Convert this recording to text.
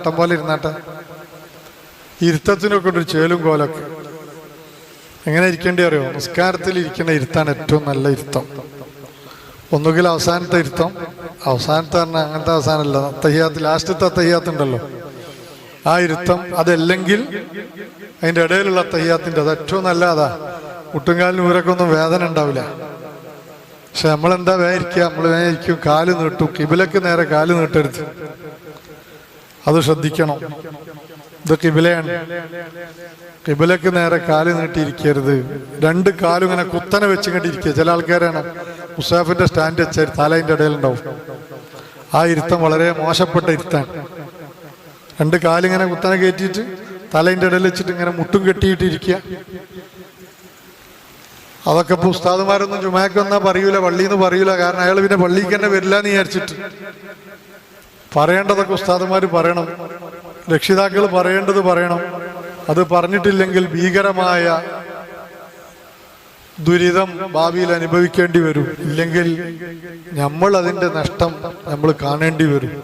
മട്ടം പോലെ ഇരുന്നാട്ടെ. ഇരുത്തത്തിനൊക്കെ ഒരു ചേലും കോലൊക്കെ. എങ്ങനെ ഇരിക്കേണ്ടി അറിയോ? നിസ്കാരത്തിൽ ഇരിക്കുന്ന ഇരുത്താണ് ഏറ്റവും നല്ല ഇരുത്തം. ഒന്നുകിൽ അവസാനത്തെ ഇരുത്തം, അവസാനത്തെ പറഞ്ഞാൽ അങ്ങനത്തെ അവസാനമല്ല, തഹിയാത്ത് ലാസ്റ്റത്തെ തഹിയാത്തുണ്ടല്ലോ, ആ ഇരുത്തം. അതല്ലെങ്കിൽ അതിൻ്റെ ഇടയിലുള്ള തഹിയാത്തിൻ്റെ, അത് ഏറ്റവും നല്ല. അതാ മുട്ടുംകാലിന് ഊരൊക്കെ ഒന്നും വേദന ഉണ്ടാവില്ല. പക്ഷെ നമ്മളെന്താ വേദനിക്കുക? നമ്മൾ വേദനിക്കും, കാല് നീട്ടും. കിബിലക്ക് നേരെ കാല് നീട്ടരുത്, അത് ശ്രദ്ധിക്കണം. ഇത് കിബിലയാണ്. കിബിലക്ക് നേരെ കാല് നീട്ടിയിരിക്കരുത്. രണ്ട് കാലും ഇങ്ങനെ കുത്തനെ വെച്ചിങ്ങോട്ടിരിക്കുക. ചില ആൾക്കാരാണ് മുസാഫിന്റെ സ്റ്റാൻഡ് വെച്ചാൽ തലയിൻ്റെ ഇടയിലുണ്ടാവും. ആ ഇരുത്തം വളരെ മോശപ്പെട്ട ഇരുത്താണ്. രണ്ട് കാലിങ്ങനെ കുത്തനെ കയറ്റിയിട്ട് തലയിൻ്റെ ഇടയിൽ വെച്ചിട്ട് ഇങ്ങനെ മുട്ടും കെട്ടിയിട്ടിരിക്കുക. അതൊക്കെ ഇപ്പോൾ ഉസ്താദുമാരൊന്നും ജുമാക്ക് വന്നാൽ പറയൂല, പള്ളിന്ന് പറയൂല. കാരണം അയാൾ പിന്നെ പള്ളിക്ക് തന്നെ വരില്ല എന്ന് വിചാരിച്ചിട്ട്. പറയേണ്ടതൊക്കെ ഉസ്താദുമാർ പറയണം, രക്ഷിതാക്കൾ പറയേണ്ടത് പറയണം. അത് പറഞ്ഞിട്ടില്ലെങ്കിൽ ഭീകരമായ ദുരിതം ഭാവിയിൽ അനുഭവിക്കേണ്ടി വരും. ഇല്ലെങ്കിൽ നമ്മൾ അതിൻ്റെ നഷ്ടം നമ്മൾ കാണേണ്ടി വരും.